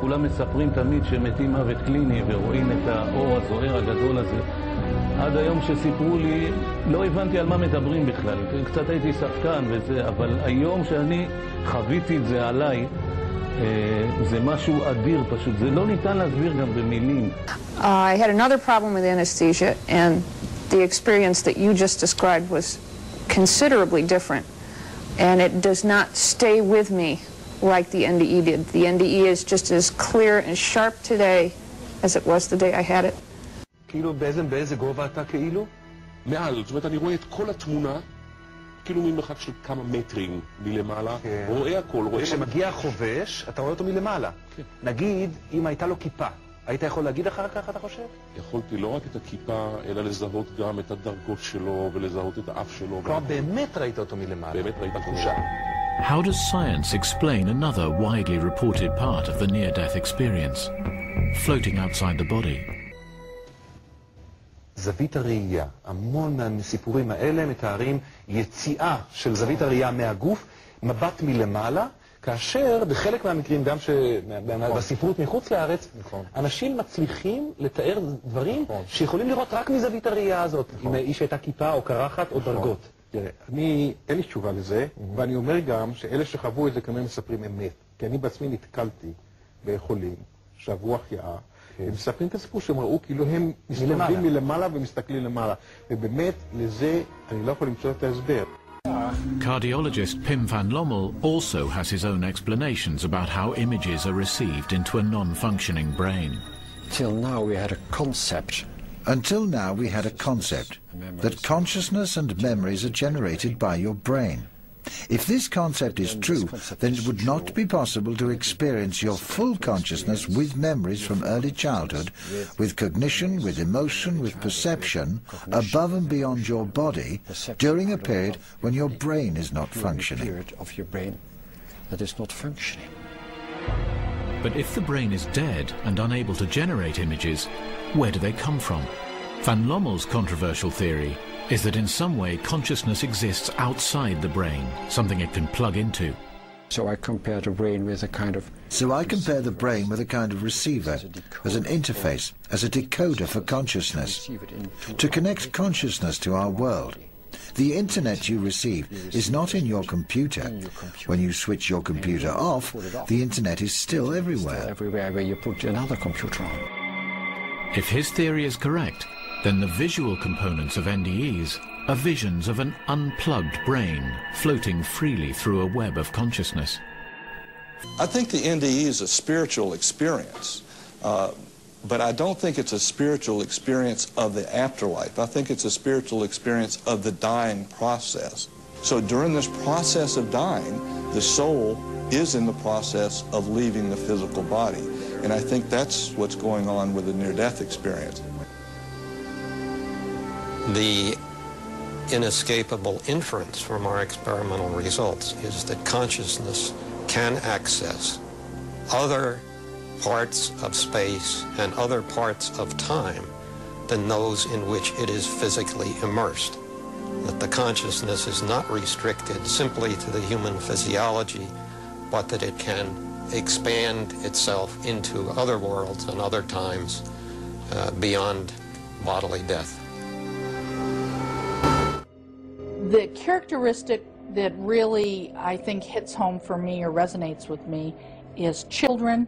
כולם מספרים תמיד שמתים מוות קליני ורואים את האור הזוהר הגדול הזה. עד היום שסיפרו לי, לא הבנתי על מה מדברים בכלל. קצת הייתי ספקן וזה, אבל היום שאני חוויתי את זה עליי, זה משהו אדיר פשוט. זה לא ניתן להסביר גם במילים. I had another problem with anesthesia, and the experience that you just described was considerably different. And it does not stay with me like the NDE did. The NDE is just as clear and sharp today as it was the day I had it. כאילו באיזה גובה אתה כאילו? מעל, זאת אומרת אני רואה את כל התמונה, כאילו ממרחק של כמה מטרים מלמעלה, רואה הכל, רואה... כשמגיע החובש, אתה רואה אותו מלמעלה. נגיד, אם הייתה לו כיפה, היית יכול להגיד אחר כך, אתה חושב? יכולתי לא רק את הכיפה, אלא לזהות גם את הדרגות שלו ולזהות את האף שלו. כלומר, באמת ראית אותו מלמעלה. באמת ראית בתחושה. How does science explain another widely reported part of the near-death experience? Floating outside the body. זווית הראייה. המון מהסיפורים האלה מתארים יציאה של זווית הראייה מהגוף, מבט מלמעלה, כאשר בחלק מהמקרים, גם בספרות מחוץ לארץ, אנשים מצליחים לתאר דברים שיכולים לראות רק מזווית הראייה הזאת, אם איש הייתה כיפה או קרחת או דרגות. תראה, אין לי תשובה לזה, ואני אומר גם שאלה שחוו את זה כנראה מספרים אמת, כי אני בעצמי נתקלתי בחולים שעברו החייאה, הם מספרים את הסיפור שהם ראו כאילו הם מסתובבים מלמעלה ומסתכלים למעלה, ובאמת לזה אני לא יכול למצוא את ההסבר. Cardiologist Pim van Lommel also has his own explanations about how images are received into a non-functioning brain. Until now we had a concept that consciousness and memories are generated by your brain. If this concept is true, then it would not be possible to experience your full consciousness with memories from early childhood, with cognition, with emotion, with perception, above and beyond your body, during a period when your brain is not functioning. But if the brain is dead and unable to generate images, where do they come from? Van Lommel's controversial theory is that in some way consciousness exists outside the brain, something it can plug into. So I compare the brain with a kind of receiver, as an interface, as a decoder for consciousness, to connect consciousness to our world. The internet you receive is not in your computer. When you switch your computer off, the internet is still everywhere. Everywhere where you put another computer on. If his theory is correct, then the visual components of NDEs are visions of an unplugged brain floating freely through a web of consciousness. I think the NDE is a spiritual experience, but I don't think it's a spiritual experience of the afterlife. I think it's a spiritual experience of the dying process. So during this process of dying, the soul is in the process of leaving the physical body. And I think that's what's going on with the near-death experience. The inescapable inference from our experimental results is that consciousness can access other parts of space and other parts of time than those in which it is physically immersed. That the consciousness is not restricted simply to the human physiology, but that it can expand itself into other worlds and other times beyond bodily death. The characteristic that really, I think, hits home for me or resonates with me is children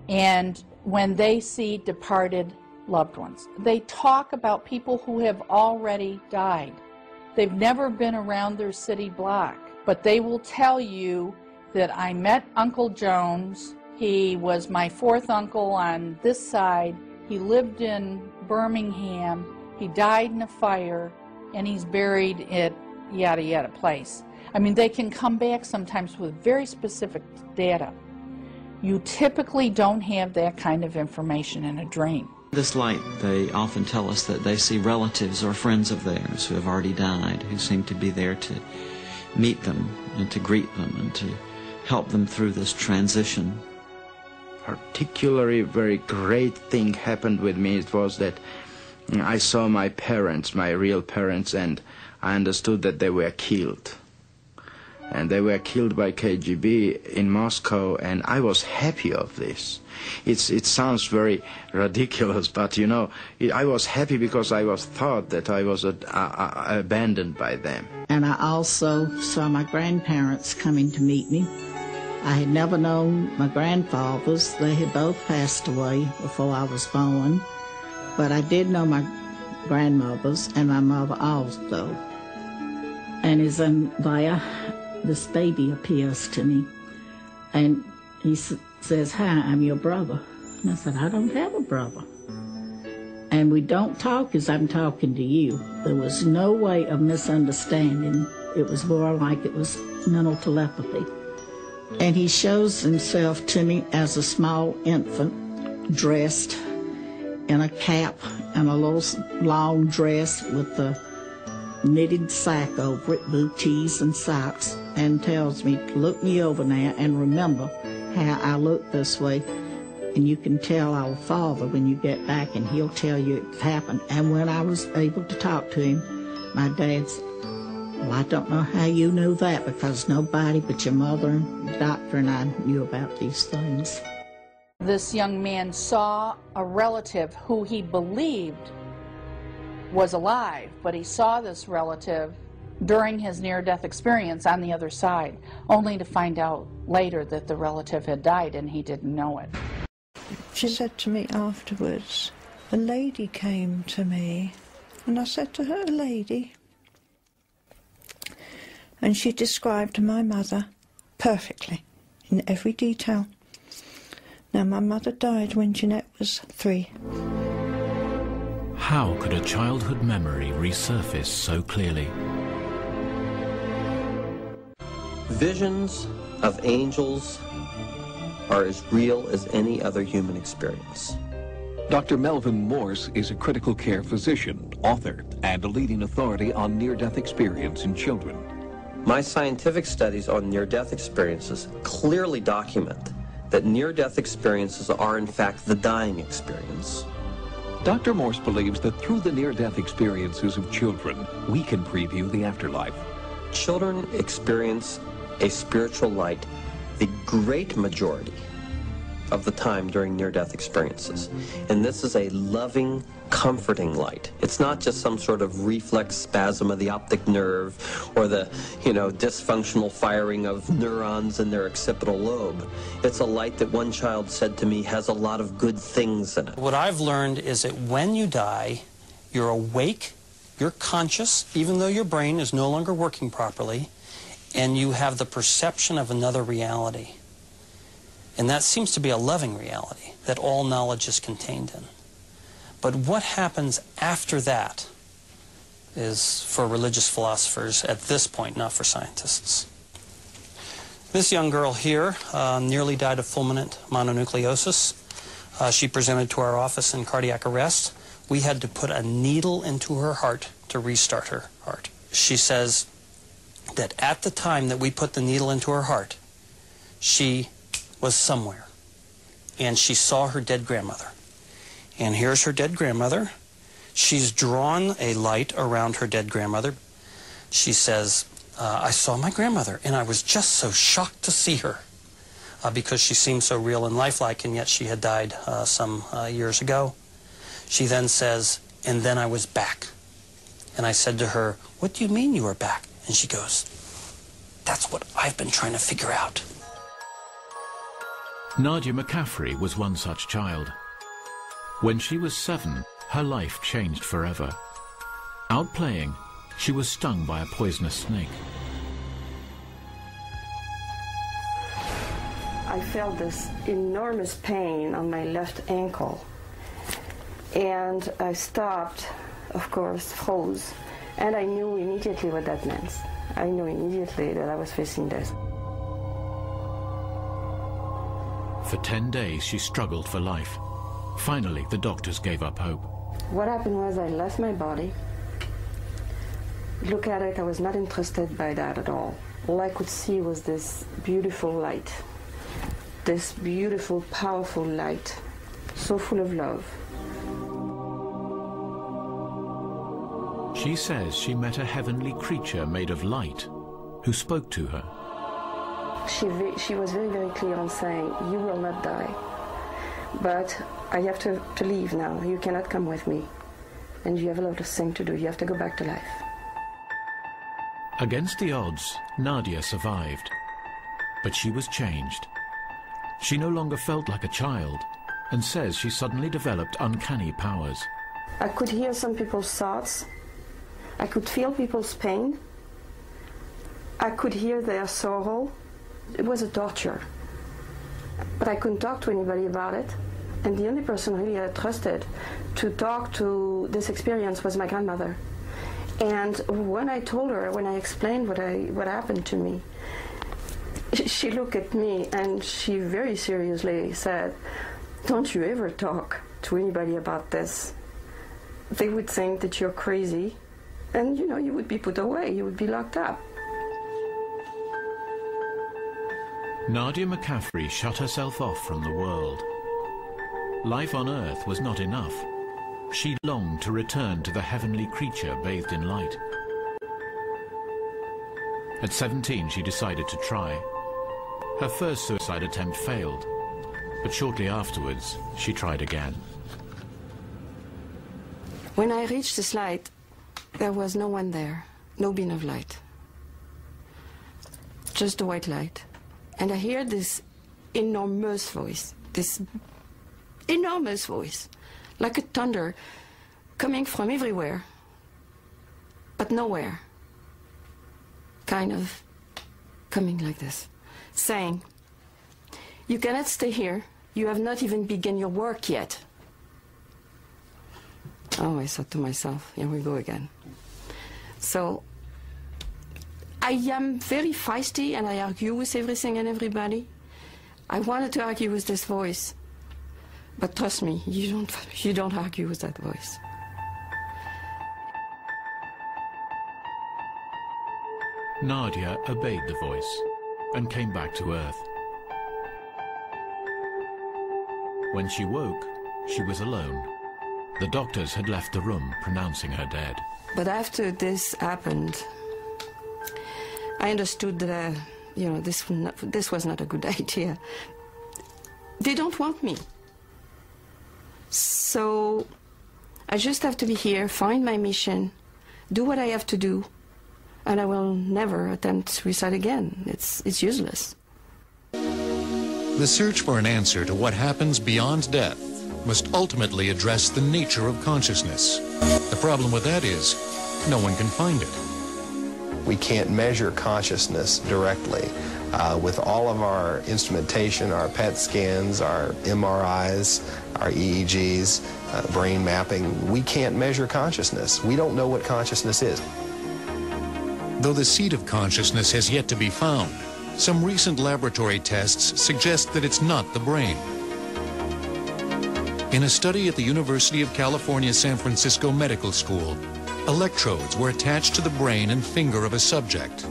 and when they see departed loved ones. They talk about people who have already died. They've never been around their city block, but they will tell you that I met Uncle Jones. He was my fourth uncle on this side. He lived in Birmingham. He died in a fire, and he's buried at yada yada place. I mean, they can come back sometimes with very specific data. You typically don't have that kind of information in a dream. This light, they often tell us that they see relatives or friends of theirs who have already died, who seem to be there to meet them and to greet them and to help them through this transition. Particularly very great thing happened with me. It was that I saw my parents, my real parents, and I understood that they were killed. and they were killed by KGB in Moscow, and I was happy of this. It sounds very ridiculous, but you know, I was happy because I was thought that I was abandoned by them. And I also saw my grandparents coming to meet me. I had never known my grandfathers. They had both passed away before I was born. But I did know my grandmothers and my mother also. And as I'm there, this baby appears to me. And he says, "Hi, I'm your brother." And I said, "I don't have a brother." And we don't talk as I'm talking to you. There was no way of misunderstanding. It was more like it was mental telepathy. And he shows himself to me as a small infant, dressed in a cap and a little long dress with the knitted sack over it, booties and socks, and tells me to look me over now and remember how I look this way. And you can tell our Father when you get back, and he'll tell you it happened. And when I was able to talk to him, my dad said, "Well, I don't know how you knew that, because nobody but your mother and the doctor and I knew about these things." This young man saw a relative who he believed was alive, but he saw this relative during his near-death experience on the other side, only to find out later that the relative had died and he didn't know it. She said to me afterwards, "A lady came to me," and I said to her, "A lady?" And she described my mother perfectly, in every detail. Now, my mother died when Jeanette was 3. How could a childhood memory resurface so clearly? Visions of angels are as real as any other human experience. Dr. Melvin Morse is a critical care physician, author, and a leading authority on near-death experience in children. My scientific studies on near-death experiences clearly document that near-death experiences are in fact the dying experience. Dr. Morse believes that through the near-death experiences of children, we can preview the afterlife. Children experience a spiritual light the great majority of the time during near-death experiences. And this is a loving, comforting light. It's not just some sort of reflex spasm of the optic nerve or the, dysfunctional firing of neurons in their occipital lobe. It's a light that one child said to me has a lot of good things in it. What I've learned is that when you die, you're awake, you're conscious, even though your brain is no longer working properly, and you have the perception of another reality. And that seems to be a loving reality that all knowledge is contained in. But what happens after that is for religious philosophers at this point, not for scientists. This young girl here nearly died of fulminant mononucleosis. She presented to our office in cardiac arrest. We had to put a needle into her heart to restart her heart. She says that at the time that we put the needle into her heart, she was somewhere, and she saw her dead grandmother. And here's her dead grandmother. She's drawn a light around her dead grandmother. She says, I saw my grandmother, and I was just so shocked to see her because she seemed so real and lifelike, and yet she had died some years ago. She then says, and then I was back. And I said to her, what do you mean you were back? And she goes, that's what I've been trying to figure out. Nadia McCaffrey was one such child. When she was 7, her life changed forever. Out playing, she was stung by a poisonous snake. I felt this enormous pain on my left ankle. And I stopped, of course, froze. And I knew immediately what that meant. I knew immediately that I was facing death. For 10 days, she struggled for life. Finally, the doctors gave up hope. What happened was I left my body. Look at it, I was not interested by that at all. All I could see was this beautiful light. This beautiful, powerful light, so full of love. She says she met a heavenly creature made of light who spoke to her. she was very, very clear on saying, you will not die, but I have to leave now. You cannot come with me. And you have a lot of things to do. You have to go back to life. Against the odds, Nadia survived, but she was changed. She no longer felt like a child and says she suddenly developed uncanny powers. I could hear some people's thoughts. I could feel people's pain. I could hear their sorrow. It was a torture. But I couldn't talk to anybody about it. And the only person really I trusted to talk to this experience was my grandmother. And when I told her, when I explained what happened to me, she looked at me and she very seriously said, don't you ever talk to anybody about this. They would think that you're crazy, and you know, you would be put away, you would be locked up. Nadia McCaffrey shut herself off from the world. Life on Earth was not enough. She longed to return to the heavenly creature bathed in light. At 17, she decided to try. Her first suicide attempt failed, but shortly afterwards, she tried again. When I reached this light, there was no one there, no beam of light. Just a white light. And I hear this enormous voice, like a thunder, coming from everywhere, but nowhere. Kind of coming like this, saying, you cannot stay here, you have not even begun your work yet. Oh, I thought to myself, here we go again. So, I am very feisty and I argue with everything and everybody. I wanted to argue with this voice, but trust me, you don't argue with that voice. Nadia obeyed the voice and came back to Earth. When she woke, she was alone. The doctors had left the room, pronouncing her dead. But after this happened, I understood that, this was not a good idea. They don't want me. So I just have to be here, find my mission, do what I have to do, and I will never attempt suicide again. It's useless. The search for an answer to what happens beyond death must ultimately address the nature of consciousness. The problem with that is, no one can find it. We can't measure consciousness directly. With all of our instrumentation, our PET scans, our MRIs, our EEGs, brain mapping, we can't measure consciousness. We don't know what consciousness is. Though the seat of consciousness has yet to be found, some recent laboratory tests suggest that it's not the brain. In a study at the University of California, San Francisco Medical School, electrodes were attached to the brain and finger of a subject,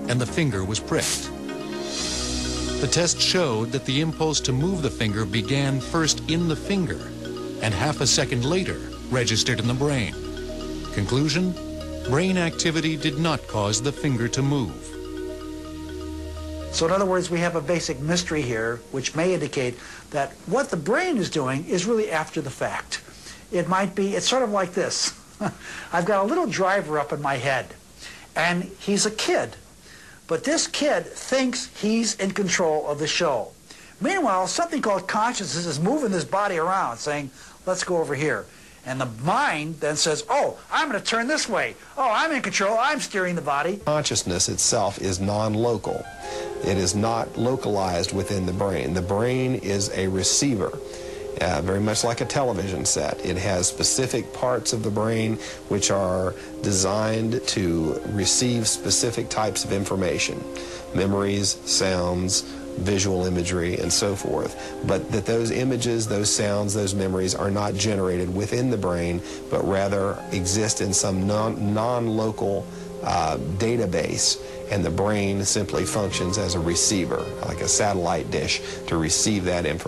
and the finger was pricked. The test showed that the impulse to move the finger began first in the finger, and half a second later registered in the brain. Conclusion? Brain activity did not cause the finger to move. So in other words, we have a basic mystery here, which may indicate that what the brain is doing is really after the fact. It might be, it's sort of like this. I've got a little driver up in my head, and he's a kid. But this kid thinks he's in control of the show. Meanwhile, something called consciousness is moving this body around, saying, let's go over here. And the mind then says, oh, I'm going to turn this way. Oh, I'm in control. I'm steering the body. Consciousness itself is non-local. It is not localized within the brain. The brain is a receiver, very much like a television set. It has specific parts of the brain which are designed to receive specific types of information, memories, sounds, visual imagery, and so forth. But that those images, those sounds, those memories are not generated within the brain, but rather exist in some non-local database, and the brain simply functions as a receiver, like a satellite dish, to receive that information.